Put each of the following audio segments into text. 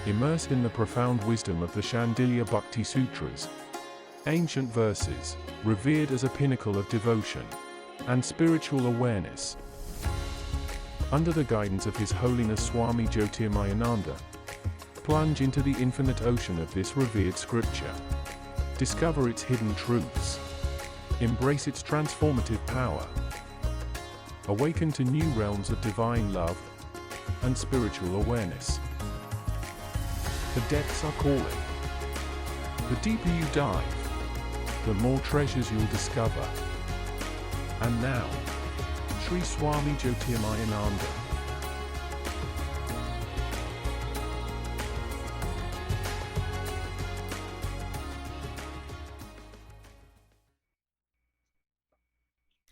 Immerse in the profound wisdom of the Shandilya Bhakti Sutras, ancient verses, revered as a pinnacle of devotion and spiritual awareness. Under the guidance of His Holiness Swami Jyotirmayananda, plunge into the infinite ocean of this revered scripture. Discover its hidden truths. Embrace its transformative power. Awaken to new realms of divine love and spiritual awareness. The depths are calling. The deeper you dive, the more treasures you'll discover. And now, Sri Swami Jyotirmayananda.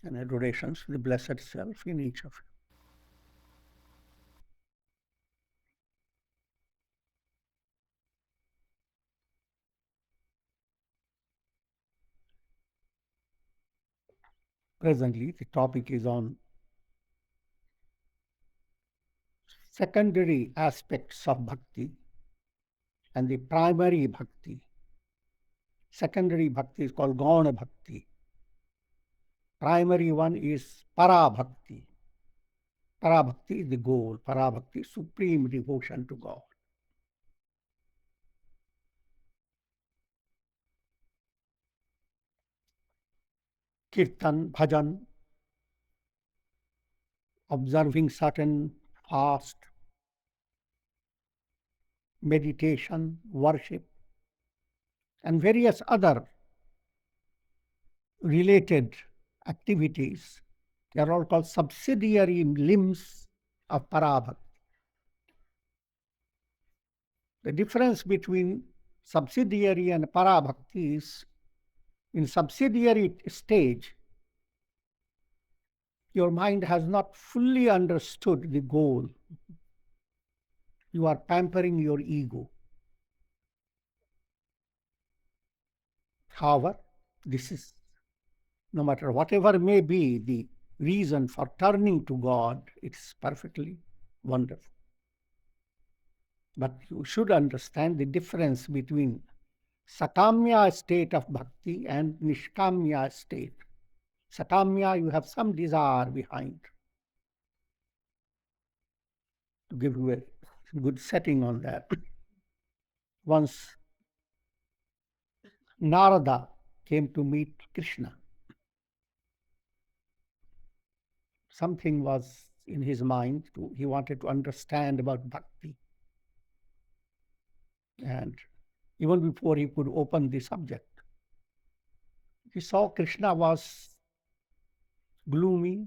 And adorations to the Blessed Self in each of you. Presently, the topic is on secondary aspects of bhakti and the primary bhakti. Secondary bhakti is called Gauna Bhakti. Primary one is Parabhakti. Parabhakti is the goal. Parabhakti is supreme devotion to God. Kirtan, bhajan, observing certain fast, meditation, worship, and various other related activities. They are all called subsidiary limbs of Parabhakti. The difference between subsidiary and Parabhakti is, in subsidiary stage, your mind has not fully understood the goal. You are pampering your ego. However, this is, no matter whatever may be the reason for turning to God, it's perfectly wonderful. But you should understand the difference between sakamya state of bhakti and nishkamya state. Sakamya, you have some desire behind. To give you a good setting on that. Once Narada came to meet Krishna. Something was in his mind. He wanted to understand about bhakti. And even before he could open the subject, he saw Krishna was gloomy,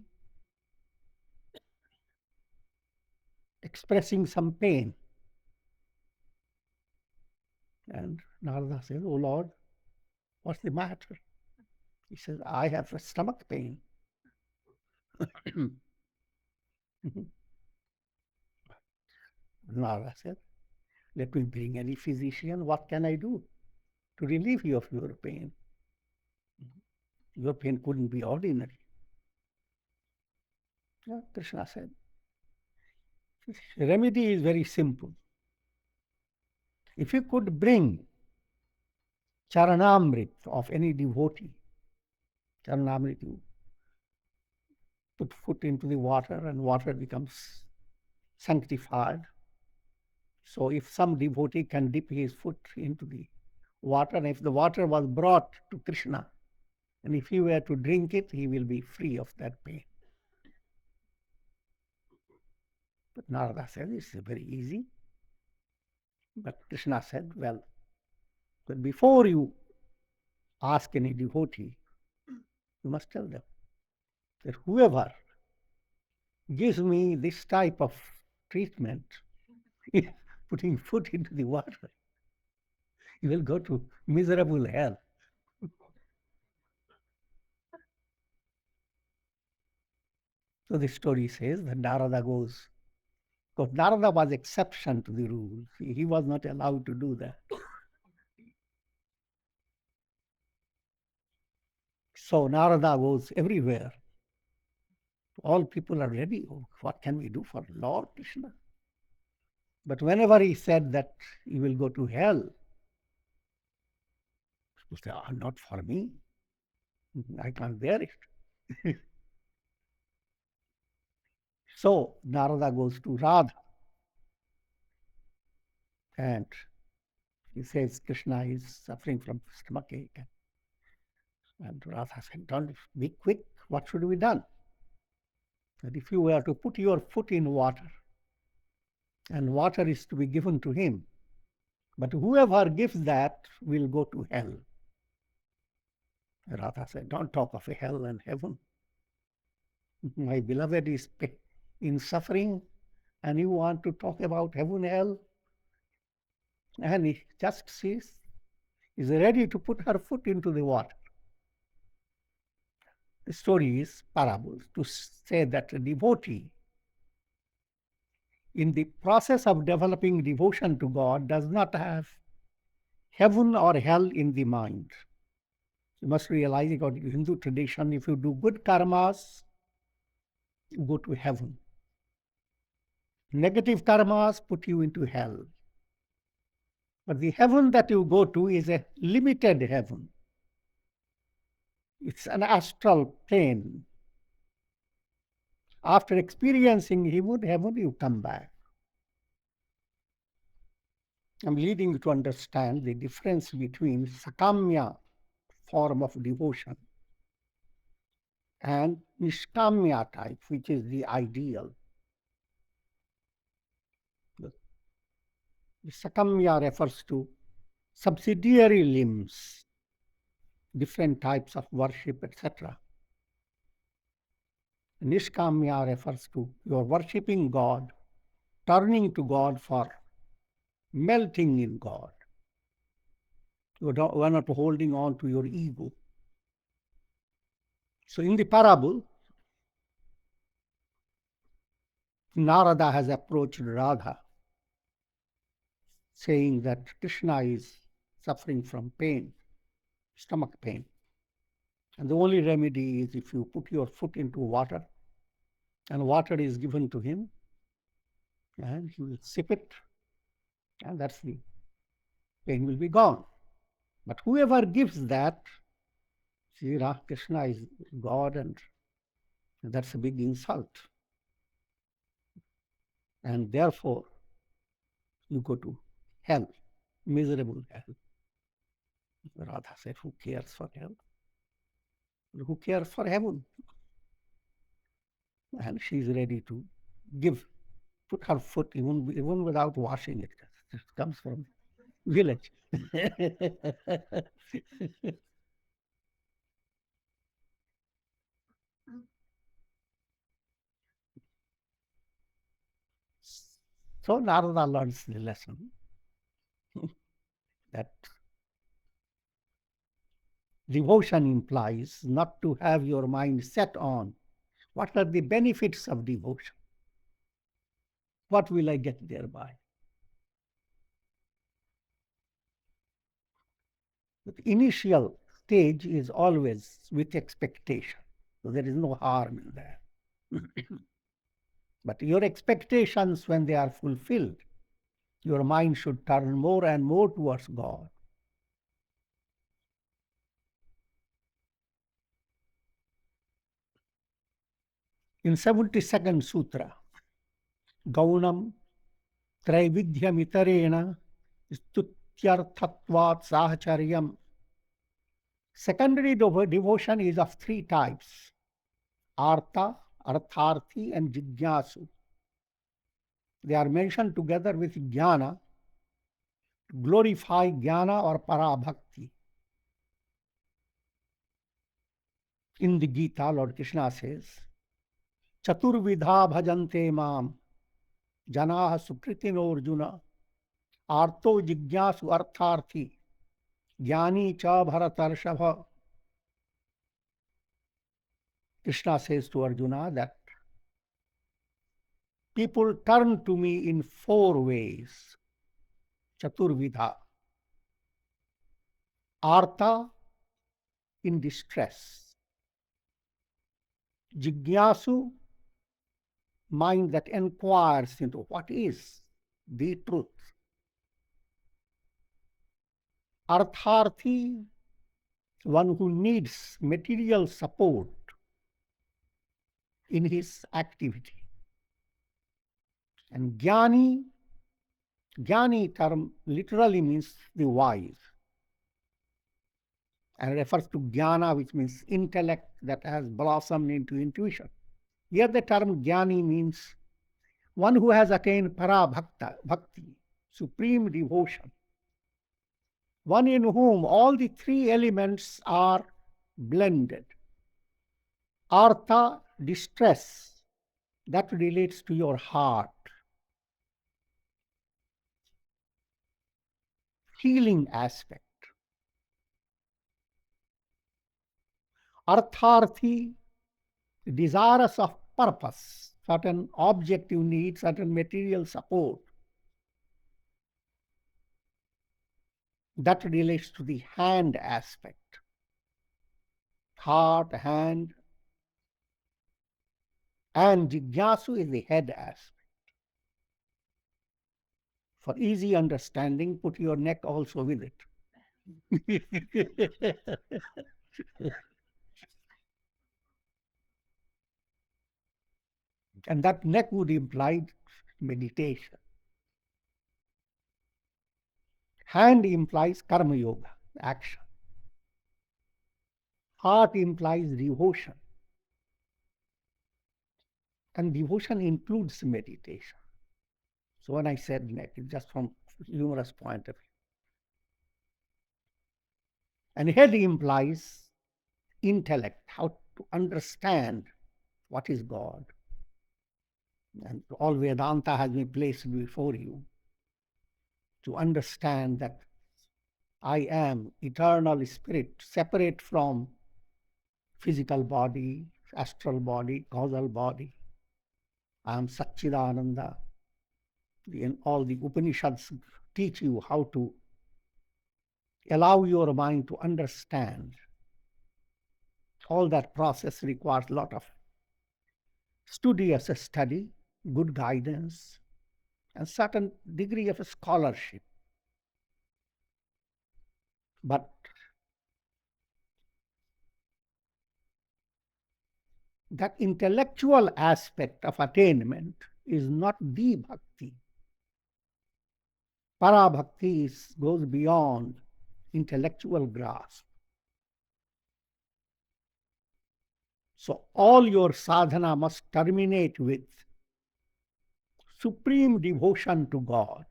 expressing some pain. And Narada said, "Oh Lord, what's the matter?" He says, "I have a stomach pain." Narada said, "Let me bring any physician. What can I do to relieve you of your pain? Your pain couldn't be ordinary." Yeah, Krishna said, "The remedy is very simple. If you could bring charanamrit of any devotee, charanamrit, you put foot into the water and water becomes sanctified. So if some devotee can dip his foot into the water, and if the water was brought to Krishna, and if he were to drink it, he will be free of that pain." But Narada said, "This is very easy." But Krishna said, "Well, but before you ask any devotee, you must tell them that whoever gives me this type of treatment, putting foot into the water, he will go to miserable hell." So the story says that Narada goes, because Narada was exception to the rule. He was not allowed to do that. So Narada goes everywhere. All people are ready. "Oh, what can we do for Lord Krishna?" But whenever he said that he will go to hell, people say, not for me. I can't bear it. So Narada goes to Radha and he says Krishna is suffering from stomachache. And Radha said, don't be quick, what should be done? That if you were to put your foot in water, and water is to be given to him, but whoever gives that will go to hell. Radha said, don't talk of a hell and heaven. My beloved is in suffering, and you want to talk about heaven, hell? And he just sees, is ready to put her foot into the water. The story is parables to say that a devotee, in the process of developing devotion to God, does not have heaven or hell in the mind. You must realize, according to Hindu tradition, if you do good karmas, you go to heaven. Negative karmas put you into hell. But the heaven that you go to is a limited heaven. It's an astral plane. After experiencing heaven, you come back. I'm leading you to understand the difference between sakamya form of devotion and nishkamya type, which is the ideal. The sakamya refers to subsidiary limbs, different types of worship, etc. Nishkamya refers to your worshipping God, turning to God for melting in God. You are not holding on to your ego. So in the parable, Narada has approached Radha, saying that Krishna is suffering from pain, stomach pain. And the only remedy is if you put your foot into water, and water is given to him, and he will sip it, and that's the pain will be gone. But whoever gives that, see, Krishna is God, and that's a big insult. And therefore, you go to hell, miserable hell. Radha said, who cares for hell? Who cares for heaven? And she is ready to put her foot even without washing it. It comes from village. So Narada learns the lesson that devotion implies not to have your mind set on what are the benefits of devotion. What will I get thereby? The initial stage is always with expectation. So there is no harm in that. But your expectations, when they are fulfilled, your mind should turn more and more towards God. In 72nd Sutra, Gaunam Traividhyamitarena Stutyarthatvat Sahacharyam. Secondary devotion is of three types: Artha, Artharthi, and Jignasu. They are mentioned together with Jnana to glorify Jnana or Parabhakti. In the Gita, Lord Krishna says, Chaturvidha bhajante mam janaha sukritino arjuna arto jignasu artharthi jnani cha bharatarshabha. Krishna says to Arjuna that people turn to me in four ways. Chaturvidha. Artha, in distress. Jignasu, mind that inquires into what is the truth. Artharthi, one who needs material support in his activity. And Jnani term literally means the wise and refers to Jnana, which means intellect that has blossomed into intuition. Here the term Jnani means one who has attained Parabhakti, supreme devotion, one in whom all the three elements are blended. Artha, distress, that relates to your heart. Healing aspect. Artharthi, desirous of purpose, certain objective needs, certain material support. That relates to the hand aspect. Heart, hand, and Jigyasu is the head aspect. For easy understanding, put your neck also with it. And that neck would imply meditation. Hand implies karma yoga, action. Heart implies devotion. And devotion includes meditation. So when I said neck, it's just from humorous point of view. And head implies intellect, how to understand what is God. And all Vedanta has been placed before you to understand that I am eternal spirit, separate from physical body, astral body, causal body. I am Satchidananda. All the Upanishads teach you how to allow your mind to understand. All that process requires a lot of studious study, good guidance, and certain degree of scholarship. But that intellectual aspect of attainment is not the bhakti. Parabhakti goes beyond intellectual grasp. So all your sadhana must terminate with supreme devotion to God.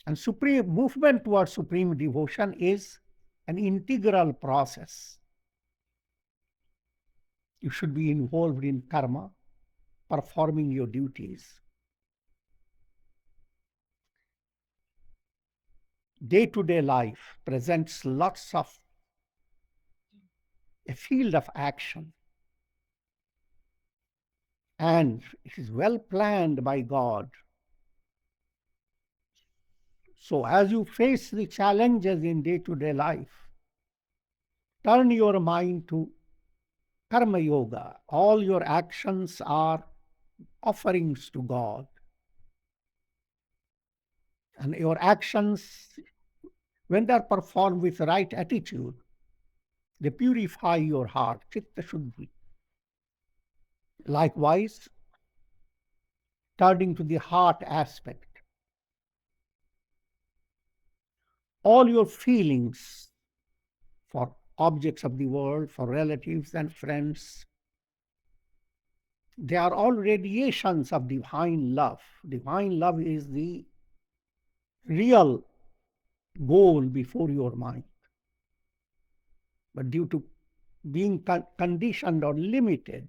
And supreme movement towards supreme devotion is an integral process. You should be involved in karma, performing your duties. Day-to-day life presents lots of a field of action. And it is well planned by God. So as you face the challenges in day-to-day life, turn your mind to karma yoga. All your actions are offerings to God. And your actions, when they are performed with the right attitude, they purify your heart, chitta shuddhi. Likewise, turning to the heart aspect, all your feelings for objects of the world, for relatives and friends, they are all radiations of divine love. Divine love is the real goal before your mind. But due to being conditioned or limited,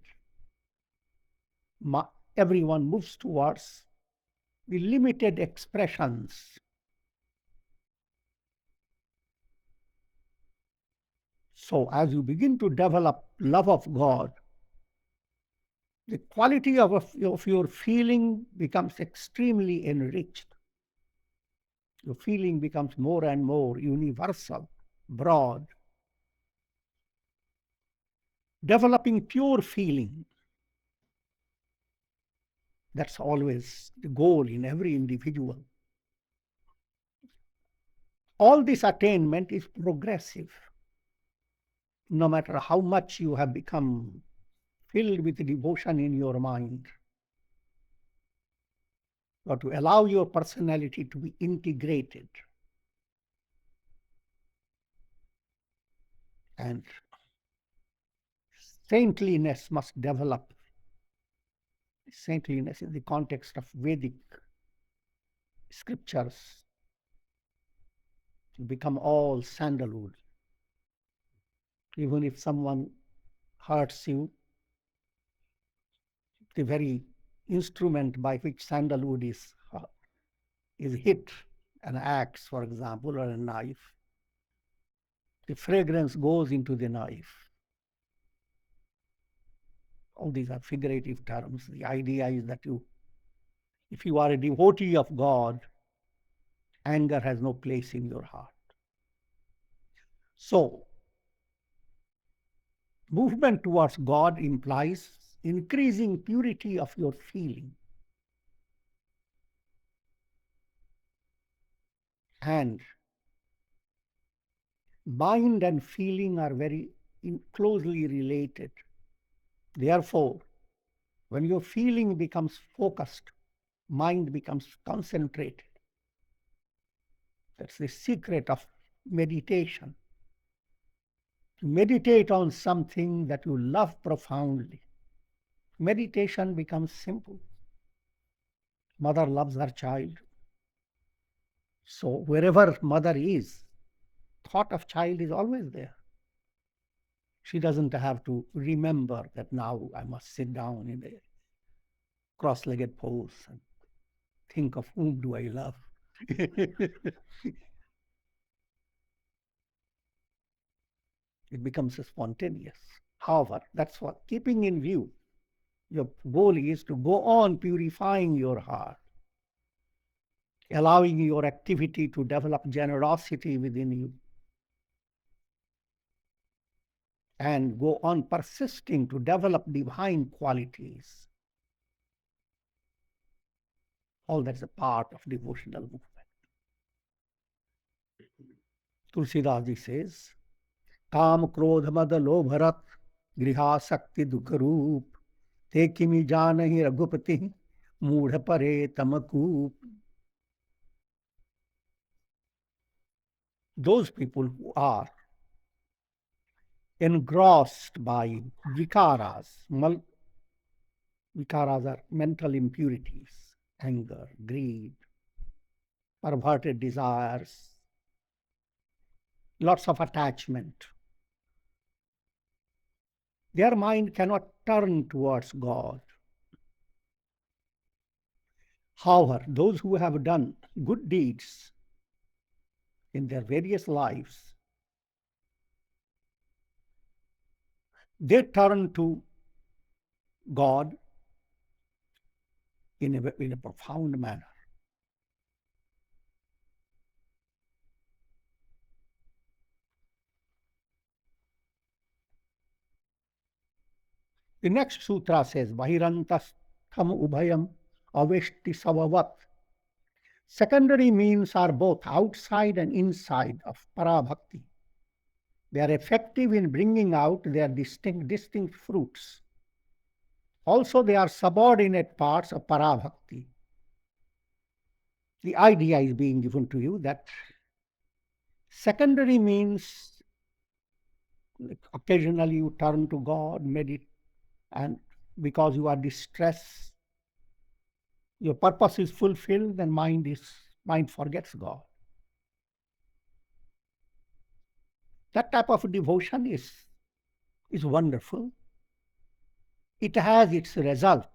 everyone moves towards the limited expressions. So as you begin to develop love of God, the quality of your feeling becomes extremely enriched. Your feeling becomes more and more universal, broad. Developing pure feeling. That's always the goal in every individual. All this attainment is progressive. No matter how much you have become filled with devotion in your mind, or to allow your personality to be integrated. And saintliness must develop. Saintliness in the context of Vedic scriptures to become all sandalwood. Even if someone hurts you, the very instrument by which sandalwood is hit, an axe, for example, or a knife, the fragrance goes into the knife. All these are figurative terms. The idea is that if you are a devotee of God, anger has no place in your heart. So, movement towards God implies increasing purity of your feeling. And mind and feeling are very closely related. Therefore, when your feeling becomes focused, mind becomes concentrated. That's the secret of meditation. To meditate on something that you love profoundly, meditation becomes simple. Mother loves her child. So wherever mother is, thought of child is always there. She doesn't have to remember that now I must sit down in a cross-legged pose and think of whom do I love. It becomes spontaneous. However, that's what, keeping in view, your goal is to go on purifying your heart, allowing your activity to develop generosity within you, and go on persisting to develop divine qualities. All that's a part of devotional movement. Tulsidas ji says, Kam krodh mad lobh rat griha sakti dukh roop te kimi janahi raghupati moodh pare tamakoop. Those people who are engrossed by vikaras, vikaras are mental impurities, anger, greed, perverted desires, lots of attachment. Their mind cannot turn towards God. However, those who have done good deeds in their various lives, they turn to God in a profound manner. The next sutra says, Bahirantas tham ubhayam aveshti savavat. Secondary means are both outside and inside of Parabhakti. They are effective in bringing out their distinct fruits. Also, they are subordinate parts of Parabhakti. The idea is being given to you that secondary means occasionally you turn to God, meditate, and because you are distressed, your purpose is fulfilled, then mind forgets God. That type of devotion is wonderful. It has its result.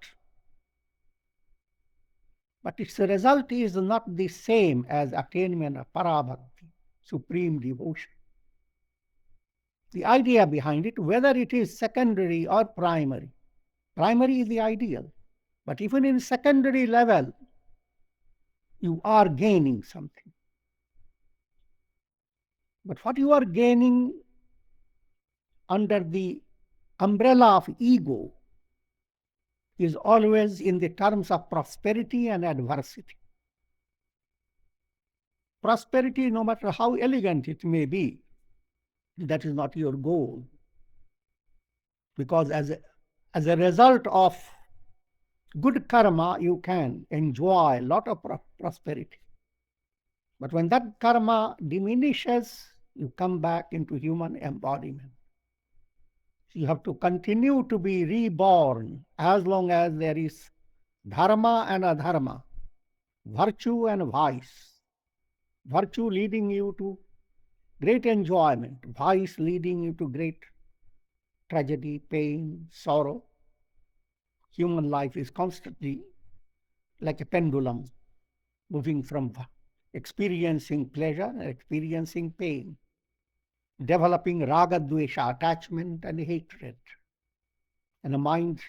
But its result is not the same as attainment of Parabhakti, supreme devotion. The idea behind it, whether it is secondary or primary is the ideal. But even in secondary level, you are gaining something. But what you are gaining under the umbrella of ego is always in the terms of prosperity and adversity. Prosperity, no matter how elegant it may be, that is not your goal. Because as a result of good karma, you can enjoy a lot of prosperity. But when that karma diminishes, you come back into human embodiment. You have to continue to be reborn as long as there is dharma and adharma, virtue and vice. Virtue leading you to great enjoyment, vice leading you to great tragedy, pain, sorrow. Human life is constantly like a pendulum, moving from experiencing pleasure and experiencing pain, developing raga, dvesha, attachment and hatred. And the mind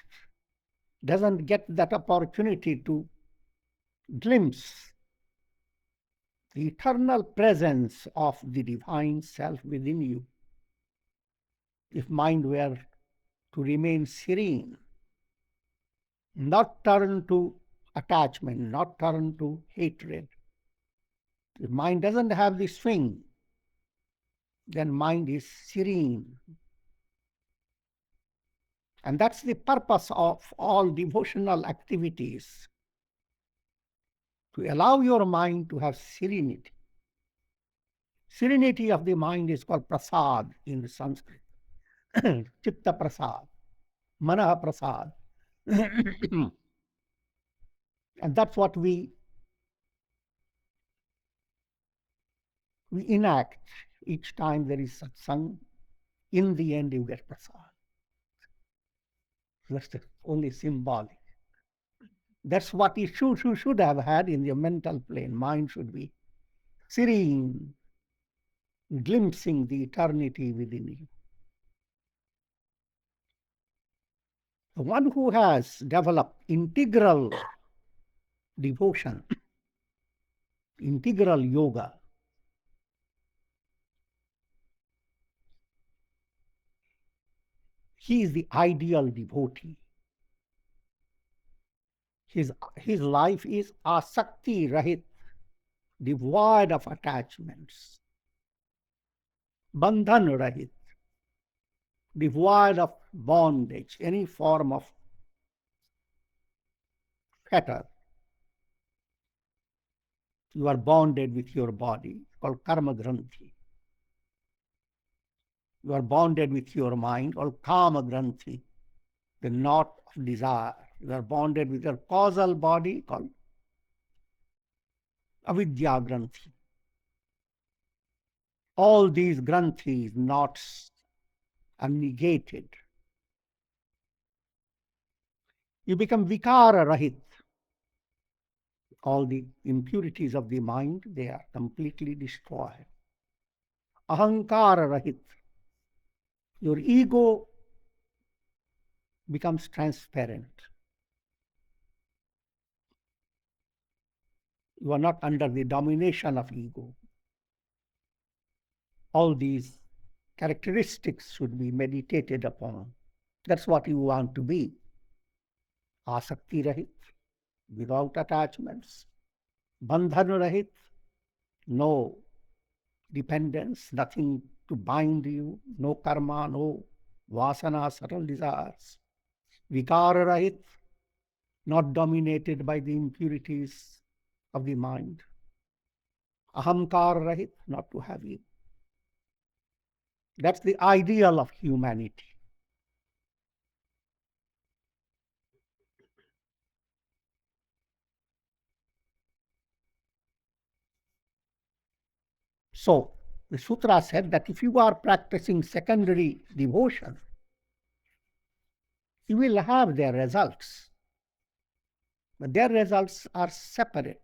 doesn't get that opportunity to glimpse the eternal presence of the divine self within you. If mind were to remain serene, not turn to attachment, not turn to hatred, if mind doesn't have the swing, then mind is serene. And that's the purpose of all devotional activities, to allow your mind to have serenity. Serenity of the mind is called prasad in the Sanskrit. Chitta prasad, mana prasad. And that's what we enact each time there is satsang. In the end, you get prasad. That's only symbolic. That's what you should have had in your mental plane. Mind should be serene, glimpsing the eternity within you. The one who has developed integral devotion, integral yoga, he is the ideal devotee. His life is asakti rahit, devoid of attachments. Bandhan rahit, devoid of bondage, any form of fetter. You are bonded with your body, called karma granthi. You are bonded with your mind, called kama granthi, the knot of desire. You are bonded with your causal body, called avidya granthi. All these granthis, knots, are negated. You become vikara rahit. All the impurities of the mind, they are completely destroyed. Ahankara rahit. Your ego becomes transparent. You are not under the domination of ego. All these characteristics should be meditated upon. That's what you want to be. Asakti rahit, without attachments. Bandhan rahit, no dependence, nothing to bind you, no karma, no vasana, subtle desires. Vikara rahit, not dominated by the impurities of the mind. Ahamkar rahit, not to have ego. That's the ideal of humanity. So, the sutra said that if you are practicing secondary devotion, you will have their results. But their results are separate.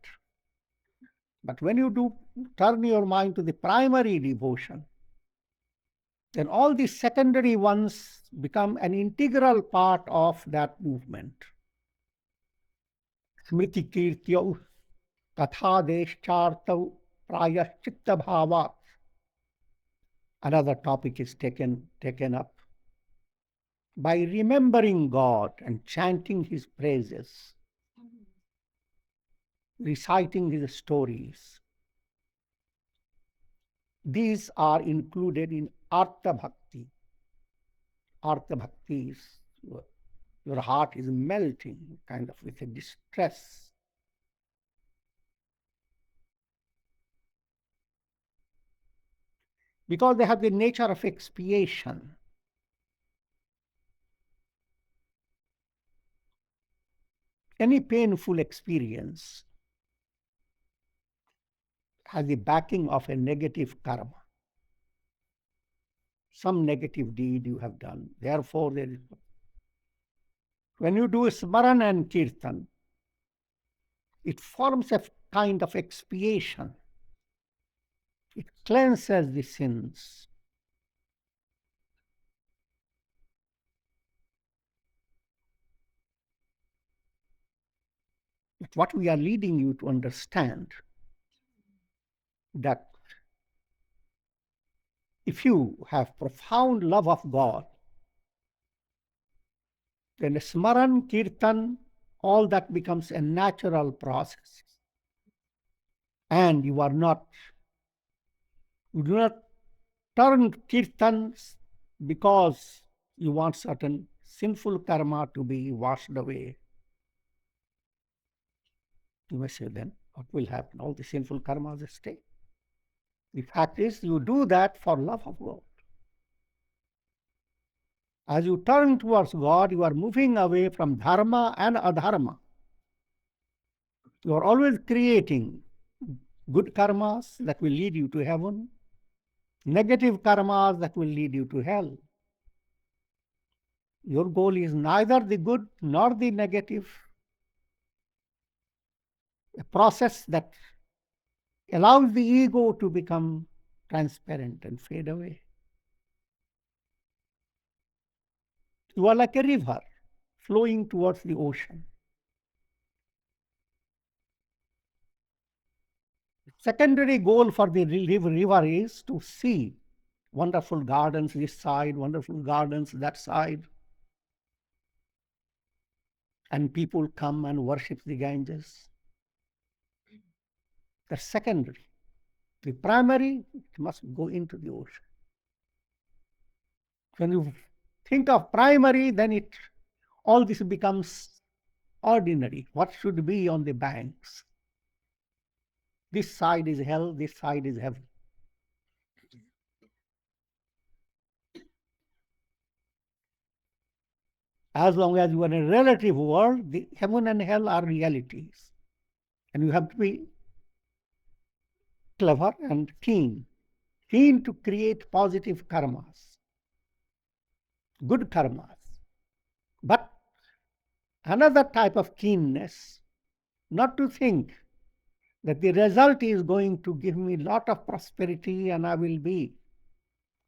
But when you do turn your mind to the primary devotion, then all the secondary ones become an integral part of that movement. Smriti kirtyo katha deschartau prayaschitta bhavat. Another topic is taken up. by remembering God and chanting His praises, reciting His stories. These are included in Artha Bhakti. Artha Bhakti is your heart is melting, kind of with a distress. Because they have the nature of expiation. Any painful experience has the backing of a negative karma. Some negative deed you have done. Therefore, when you do smaran and kirtan, it forms a kind of expiation. It cleanses the sins. But what we are leading you to understand, that if you have profound love of God, then smaran, kirtan, all that becomes a natural process. And you do not turn kirtans because you want certain sinful karma to be washed away. You may say, then what will happen? All the sinful karmas stay. The fact is, you do that for love of God. As you turn towards God, you are moving away from dharma and adharma. You are always creating good karmas that will lead you to heaven, negative karmas that will lead you to hell. Your goal is neither the good nor the negative. A process that allows the ego to become transparent and fade away. You are like a river flowing towards the ocean. Secondary goal for the river is to see wonderful gardens this side, wonderful gardens that side. And people come and worship the Ganges. That's secondary. The primary, it must go into the ocean. When you think of primary, then all this becomes ordinary. What should be on the banks? This side is hell, this side is heaven. As long as you are in a relative world, the heaven and hell are realities. And you have to be clever and keen to create positive karmas, good karmas. But another type of keenness, not to think that the result is going to give me a lot of prosperity and I will be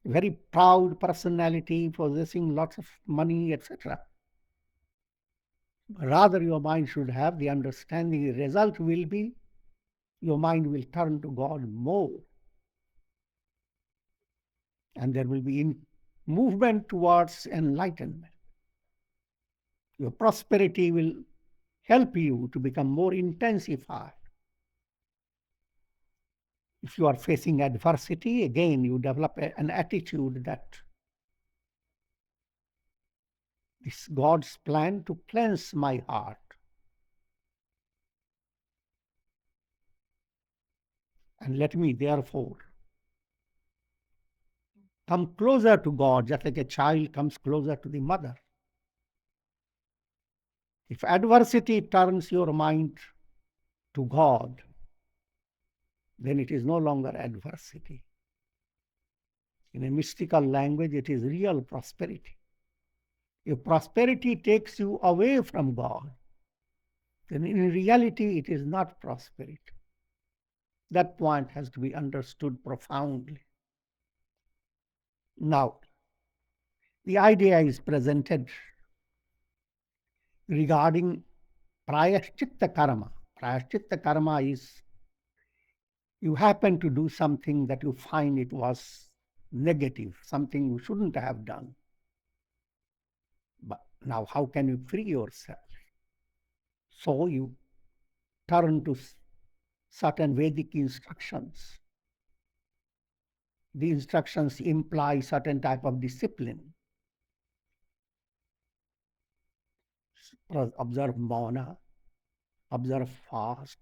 a very proud personality possessing lots of money, etc. Rather, your mind should have the understanding the result will be your mind will turn to God more. And there will be movement towards enlightenment. Your prosperity will help you to become more intensified. If you are facing adversity, again, you develop an attitude that this is God's plan to cleanse my heart. And let me therefore come closer to God, just like a child comes closer to the mother. If adversity turns your mind to God, then it is no longer adversity. In a mystical language, it is real prosperity. If prosperity takes you away from God, then in reality, it is not prosperity. That point has to be understood profoundly. Now, the idea is presented regarding prayashchitta karma. Prayashchitta karma is you happen to do something that you find it was negative, something you shouldn't have done. But now, how can you free yourself? So you turn to certain Vedic instructions. The instructions imply certain type of discipline. Observe mauna, observe fast,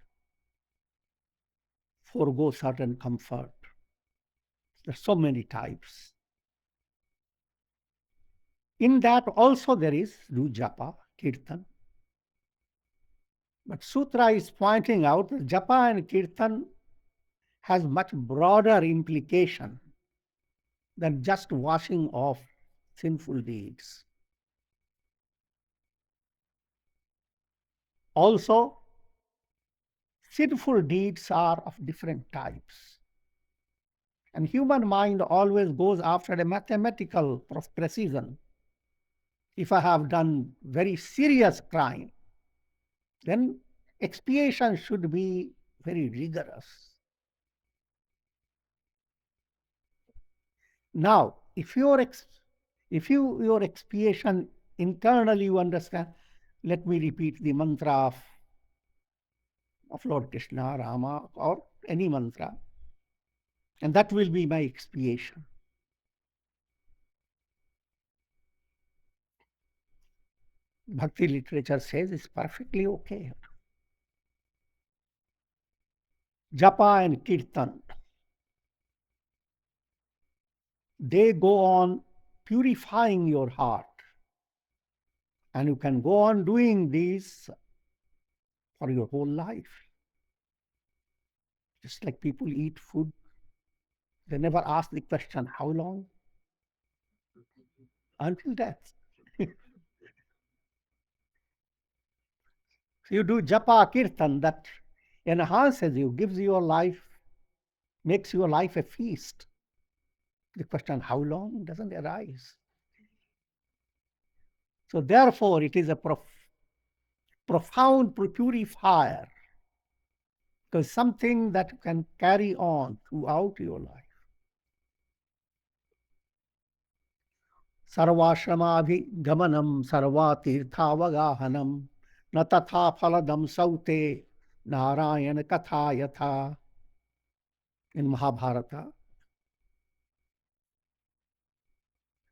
forego certain comfort. There are so many types. In that also there is do japa, kirtan. But Sutra is pointing out that japa and kirtan has much broader implication than just washing off sinful deeds. Also, sinful deeds are of different types. And human mind always goes after a mathematical precision. If I have done very serious crime, then expiation should be very rigorous. Now, if your expiation internally you understand, let me repeat the mantra of Lord Krishna, Rama, or any mantra, and that will be my expiation. Bhakti literature says it's perfectly okay. Japa and Kirtan, they go on purifying your heart. And you can go on doing these for your whole life. Just like people eat food, they never ask the question, how long? Until death. So you do japa kirtan, that enhances you, gives your life, makes your life a feast. The question, how long, doesn't arise. So therefore, it is a profound purifier, because something that can carry on throughout your life. Sarvashramadhigamanam sarvatirthavaгаhanam na tatha phaladam saute narayana katha yatha. In Mahabharata,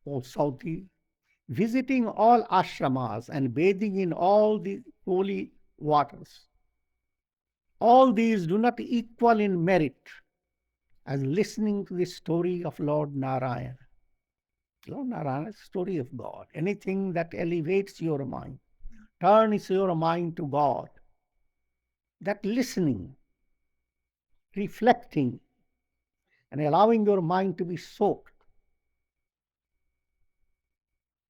also the visiting all ashramas and bathing in all the holy waters, all these do not equal in merit as listening to the story of Lord Narayana. Lord Narayana is the story of God. Anything that elevates your mind, turns your mind to God, that listening, reflecting, and allowing your mind to be soaked,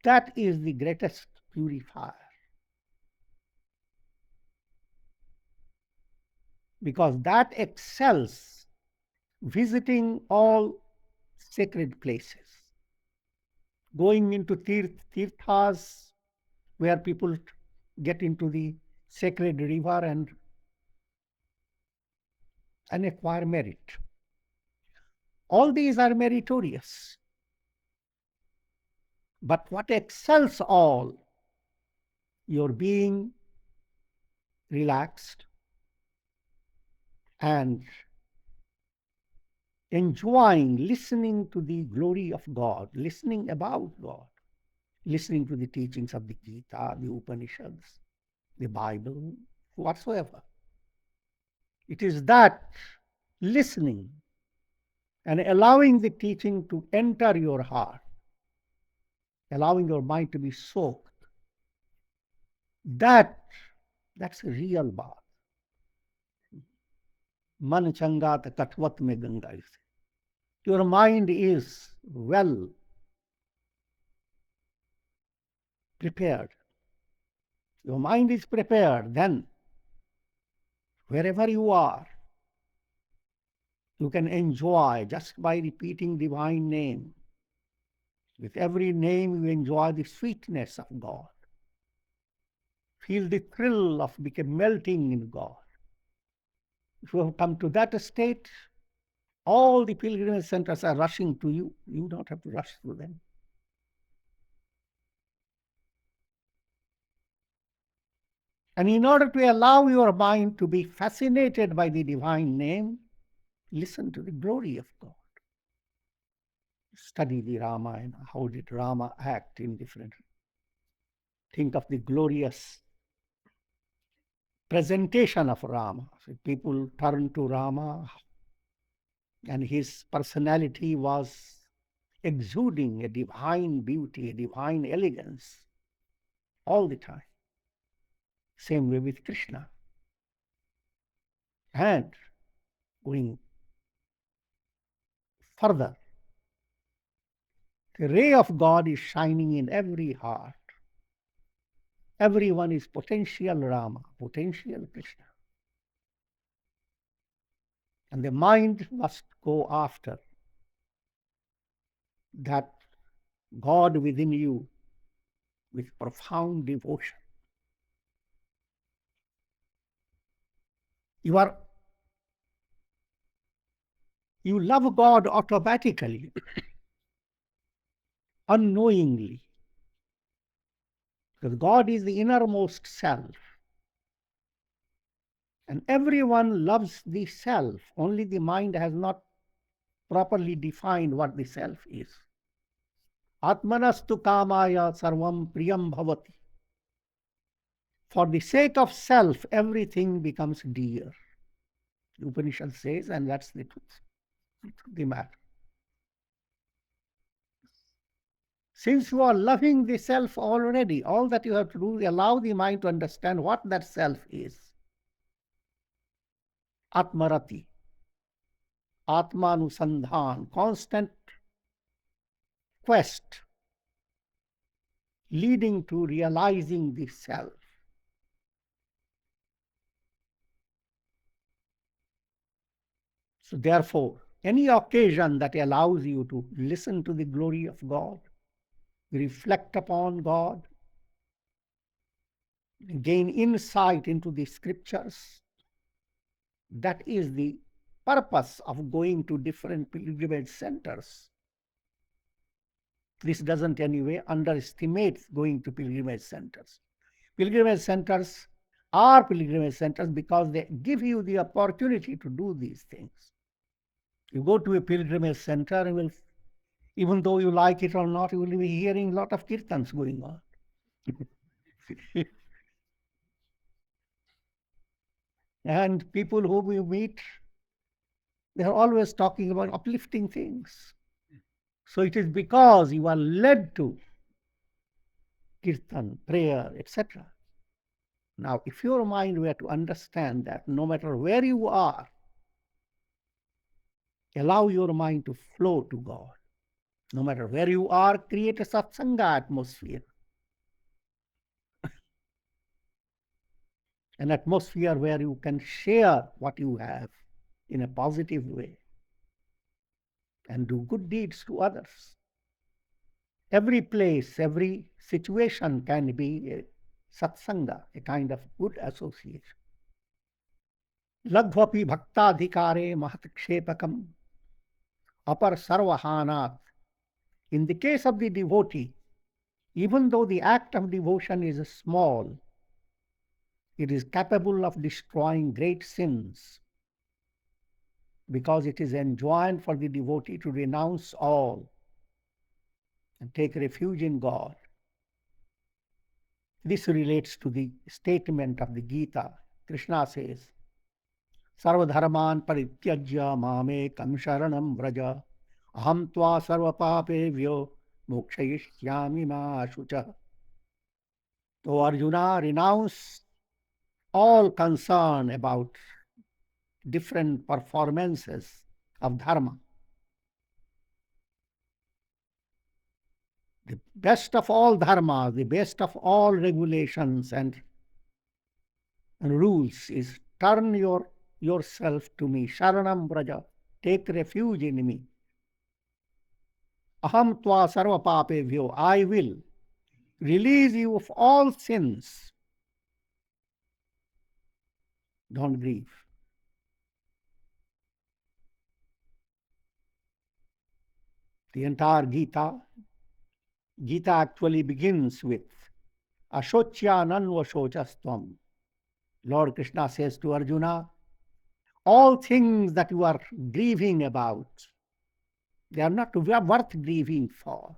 that is the greatest purifier. Because that excels visiting all sacred places, going into tirthas, where people get into the sacred river and acquire merit. All these are meritorious. But what excels all, your being relaxed and enjoying listening to the glory of God, listening about God, listening to the teachings of the Gita, the Upanishads, the Bible, whatsoever. It is that listening and allowing the teaching to enter your heart, allowing your mind to be soaked, that's a real bath. Man changat katvat me ganga. Your mind is well prepared. Your mind is prepared, then wherever you are, you can enjoy just by repeating divine name. With every name, you enjoy the sweetness of God. Feel the thrill of melting in God. If you have come to that state, all the pilgrimage centers are rushing to you. You don't have to rush through them. And in order to allow your mind to be fascinated by the divine name, listen to the glory of God. Study the Ramayana. How did Rama act in different? Think of the glorious presentation of Rama. So people turn to Rama, and his personality was exuding a divine beauty, a divine elegance all the time. Same way with Krishna. And going further, the ray of God is shining in every heart. Everyone is potential Rama, potential Krishna. And the mind must go after that God within you with profound devotion. You love God automatically, unknowingly, because God is the innermost self. And everyone loves the self, only the mind has not properly defined what the self is. Atmanastu kamaya sarvam priyam bhavati. For the sake of self, everything becomes dear. The Upanishad says, and that's the truth, the matter. Since you are loving the self already, all that you have to do is allow the mind to understand what that self is. Atmarati, Atmanusandhan, constant quest leading to realizing the self. So therefore, any occasion that allows you to listen to the glory of God, reflect upon God, gain insight into the scriptures, that is the purpose of going to different pilgrimage centers. This doesn't anyway underestimate going to pilgrimage centers. Pilgrimage centers are pilgrimage centers because they give you the opportunity to do these things. You go to a pilgrimage center, you will, even though you like it or not, you will be hearing a lot of kirtans going on. And people whom you meet, they are always talking about uplifting things. So it is because you are led to kirtan, prayer, etc. Now, if your mind were to understand that no matter where you are, allow your mind to flow to God. No matter where you are, create a satsanga atmosphere. An atmosphere where you can share what you have in a positive way and do good deeds to others. Every place, every situation can be a satsanga, a kind of good association. Lagvapi bhaktadhikare mahatkshepakam apar sarvahanat. In the case of the devotee, even though the act of devotion is small, it is capable of destroying great sins because it is enjoined for the devotee to renounce all and take refuge in God. This relates to the statement of the Gita. Krishna says, Sarvadharman parityajya mamekam sharanam vraja aham tva sarvapapevyo mokshayishyami ma shucha. O Arjuna, renounce all concern about different performances of dharma. The best of all dharma, the best of all regulations and rules is turn yourself to me. Sharanam Braja, take refuge in me. Aham tva sarva papevyo, I will release you of all sins. Don't grieve. The entire Gita actually begins with Ashochya nanva shochastvam. Lord Krishna says to Arjuna, all things that you are grieving about, they are not worth grieving for.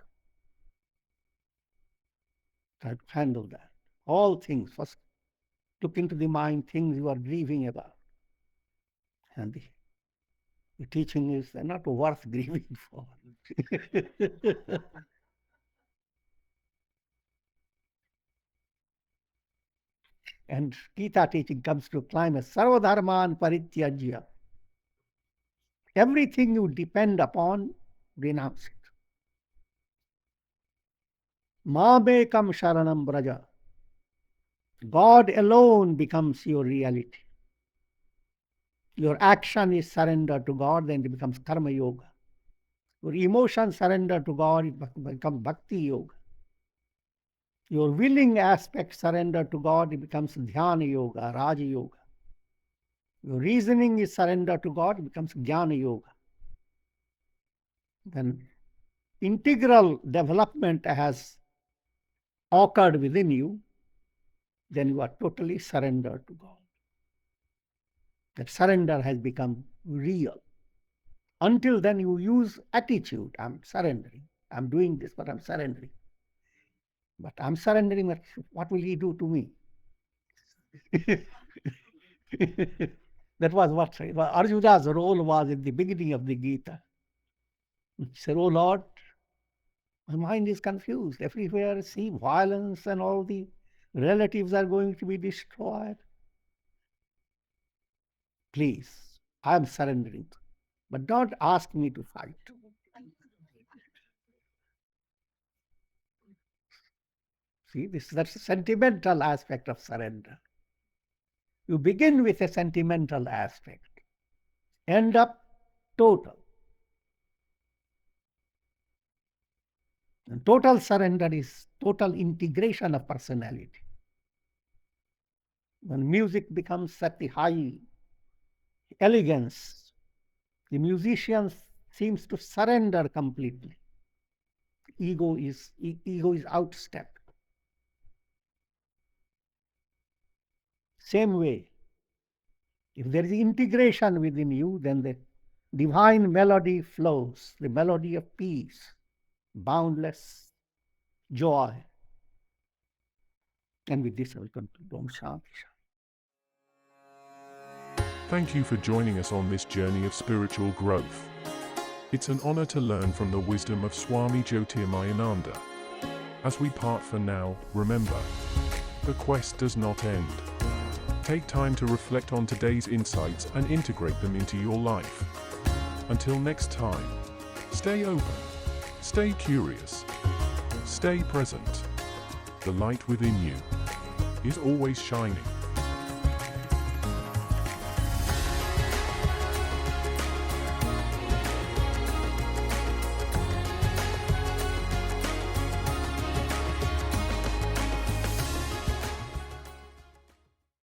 Try to handle that. All things. First, look into the mind, things you are grieving about. And the teaching is they're not worth grieving for. And Gita teaching comes to climax. Sarva dharman parityajya. Everything you depend upon, renounce it. Mamekam sharanam braja. God alone becomes your reality. Your action is surrender to God, then it becomes karma yoga. Your emotion surrender to God, it becomes bhakti yoga. Your willing aspect surrender to God, it becomes dhyana yoga, raja yoga. Your reasoning is surrender to God, it becomes jnana yoga. When integral development has occurred within you, then you are totally surrendered to God. That surrender has become real. Until then, you use attitude. I'm surrendering. I'm doing this, but I'm surrendering. But I'm surrendering, but what will he do to me? That was what Arjuna's role was in the beginning of the Gita. He said, oh Lord, my mind is confused. Everywhere I see violence and all the relatives are going to be destroyed. Please, I am surrendering. But don't ask me to fight. See, that's a sentimental aspect of surrender. You begin with a sentimental aspect, end up total. And total surrender is total integration of personality. When music becomes at the high elegance, the musician seems to surrender completely. Ego is outstepped. Same way, if there is integration within you, then the divine melody flows, the melody of peace, boundless joy. And with this, I will conclude. Om Shanti. Thank you for joining us on this journey of spiritual growth. It's an honor to learn from the wisdom of Swami Jyotirmayananda. As we part for now, remember, the quest does not end. Take time to reflect on today's insights and integrate them into your life. Until next time, stay open, stay curious, stay present. The light within you is always shining.